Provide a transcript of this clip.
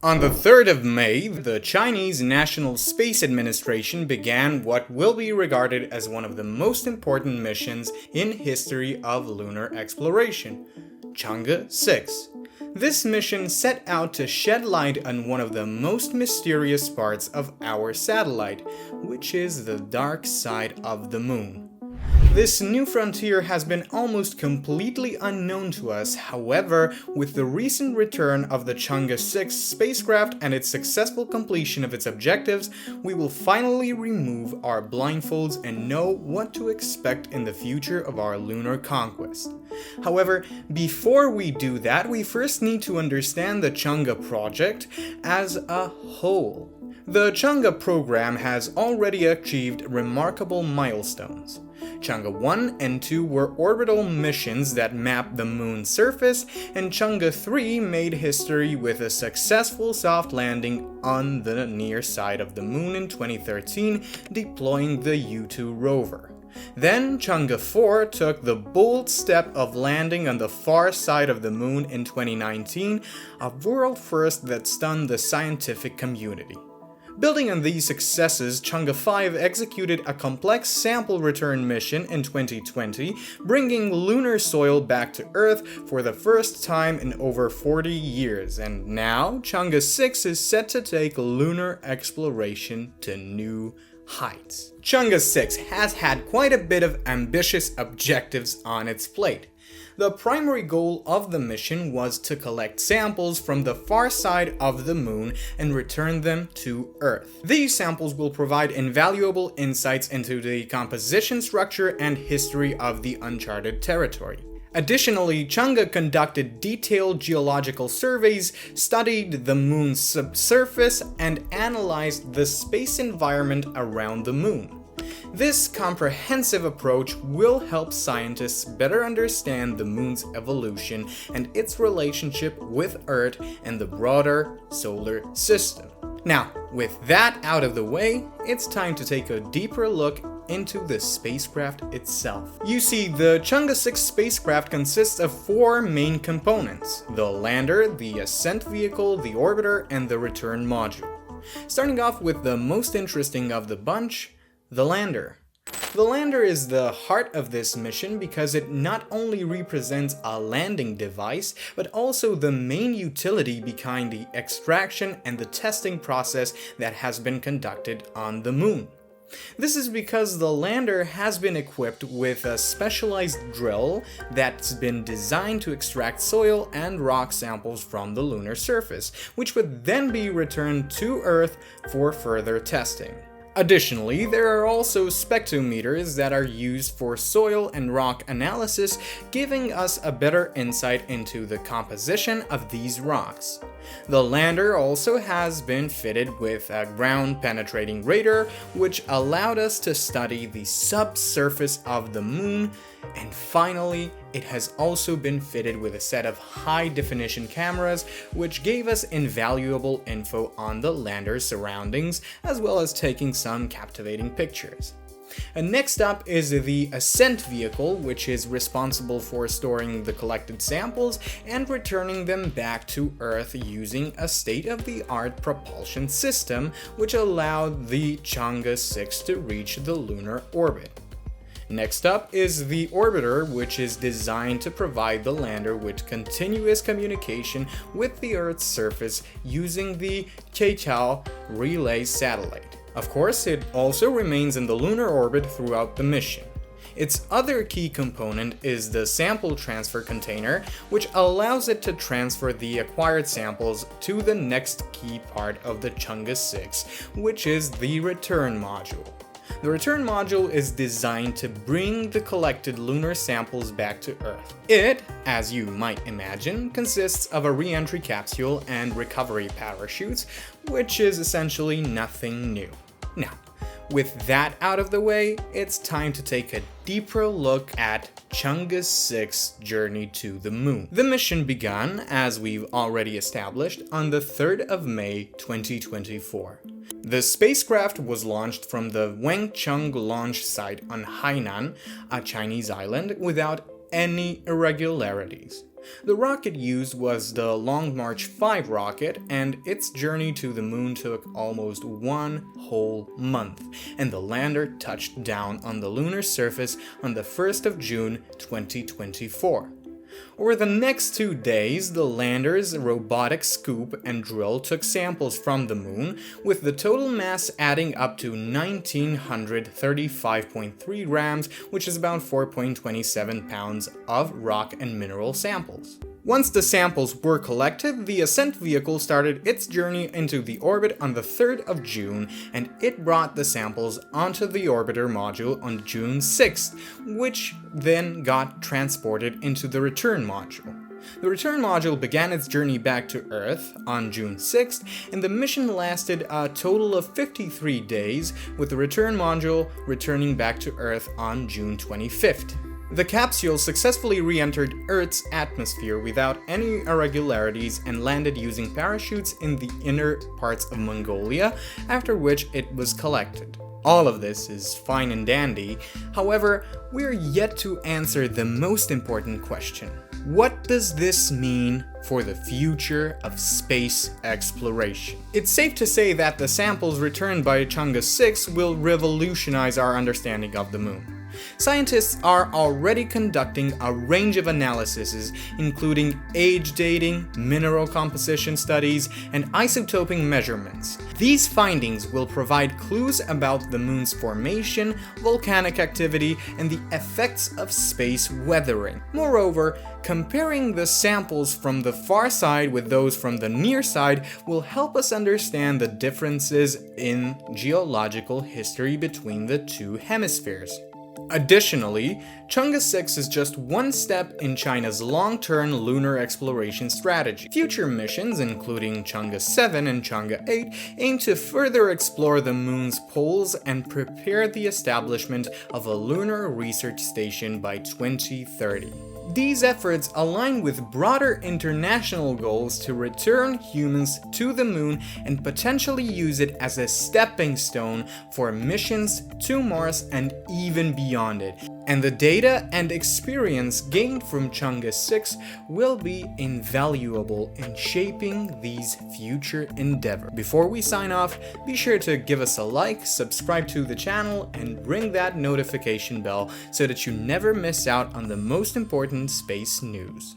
On the 3rd of May, the Chinese National Space Administration began what will be regarded as one of the most important missions in history of lunar exploration, Chang'e 6. This mission set out to shed light on one of the most mysterious parts of our satellite, which is the dark side of the moon. This new frontier has been almost completely unknown to us. However, with the recent return of the Chang'e 6 spacecraft and its successful completion of its objectives, we will finally remove our blindfolds and know what to expect in the future of our lunar conquest. However, before we do that, we first need to understand the Chang'e project as a whole. The Chang'e program has already achieved remarkable milestones. Chang'e 1 and 2 were orbital missions that mapped the moon's surface, and Chang'e 3 made history with a successful soft landing on the near side of the moon in 2013, deploying the U2 rover. Then Chang'e 4 took the bold step of landing on the far side of the moon in 2019, a world first that stunned the scientific community. Building on these successes, Chang'e 5 executed a complex sample return mission in 2020, bringing lunar soil back to Earth for the first time in over 40 years, and now Chang'e 6 is set to take lunar exploration to new heights. Chang'e 6 has had quite a bit of ambitious objectives on its plate. The primary goal of the mission was to collect samples from the far side of the moon and return them to Earth. These samples will provide invaluable insights into the composition, structure, and history of the uncharted territory. Additionally, Chang'e conducted detailed geological surveys, studied the moon's subsurface, and analyzed the space environment around the moon. This comprehensive approach will help scientists better understand the moon's evolution and its relationship with Earth and the broader solar system. Now, with that out of the way, it's time to take a deeper look into the spacecraft itself. You see, the Chang'e 6 spacecraft consists of 4 main components: the lander, the ascent vehicle, the orbiter, and the return module. Starting off with the most interesting of the bunch, the lander. The lander is the heart of this mission because it not only represents a landing device, but also the main utility behind the extraction and the testing process that has been conducted on the moon. This is because the lander has been equipped with a specialized drill that's been designed to extract soil and rock samples from the lunar surface, which would then be returned to Earth for further testing. Additionally, there are also spectrometers that are used for soil and rock analysis, giving us a better insight into the composition of these rocks. The lander also has been fitted with a ground-penetrating radar, which allowed us to study the subsurface of the moon. And finally, it has also been fitted with a set of high-definition cameras, which gave us invaluable info on the lander's surroundings, as well as taking some captivating pictures. And next up is the ascent vehicle, which is responsible for storing the collected samples and returning them back to Earth using a state-of-the-art propulsion system, which allowed the Chang'e 6 to reach the lunar orbit. Next up is the orbiter, which is designed to provide the lander with continuous communication with the Earth's surface using the Chang'e relay satellite. Of course, it also remains in the lunar orbit throughout the mission. Its other key component is the sample transfer container, which allows it to transfer the acquired samples to the next key part of the Chang'e 6, which is the return module. The return module is designed to bring the collected lunar samples back to Earth. It, as you might imagine, consists of a re-entry capsule and recovery parachutes, which is essentially nothing new. Now, with that out of the way, it's time to take a deeper look at Chang'e 6's journey to the moon. The mission began, as we've already established, on the 3rd of May 2024. The spacecraft was launched from the Wenchang launch site on Hainan, a Chinese island, without any irregularities. The rocket used was the Long March 5 rocket, and its journey to the moon took almost 1 whole month, and the lander touched down on the lunar surface on the 1st of June 2024. Over the next 2 days, the lander's robotic scoop and drill took samples from the moon, with the total mass adding up to 1,935.3 grams, which is about 4.27 pounds of rock and mineral samples. Once the samples were collected, the ascent vehicle started its journey into the orbit on the 3rd of June, and it brought the samples onto the orbiter module on June 6th, which then got transported into the return module. The return module began its journey back to Earth on June 6th, and the mission lasted a total of 53 days, with the return module returning back to Earth on June 25th. The capsule successfully re-entered Earth's atmosphere without any irregularities and landed using parachutes in the inner parts of Mongolia, after which it was collected. All of this is fine and dandy, however, we're yet to answer the most important question. What does this mean for the future of space exploration? It's safe to say that the samples returned by Chang'e 6 will revolutionize our understanding of the moon. Scientists are already conducting a range of analyses, including age dating, mineral composition studies, and isotoping measurements. These findings will provide clues about the moon's formation, volcanic activity, and the effects of space weathering. Moreover, comparing the samples from the far side with those from the near side will help us understand the differences in geological history between the two hemispheres. Additionally, Chang'e 6 is just one step in China's long-term lunar exploration strategy. Future missions, including Chang'e 7 and Chang'e 8, aim to further explore the moon's poles and prepare the establishment of a lunar research station by 2030. These efforts align with broader international goals to return humans to the moon and potentially use it as a stepping stone for missions to Mars and even beyond it. And the data and experience gained from Chang'e 6 will be invaluable in shaping these future endeavors. Before we sign off, be sure to give us a like, subscribe to the channel, and ring that notification bell so that you never miss out on the most important space news.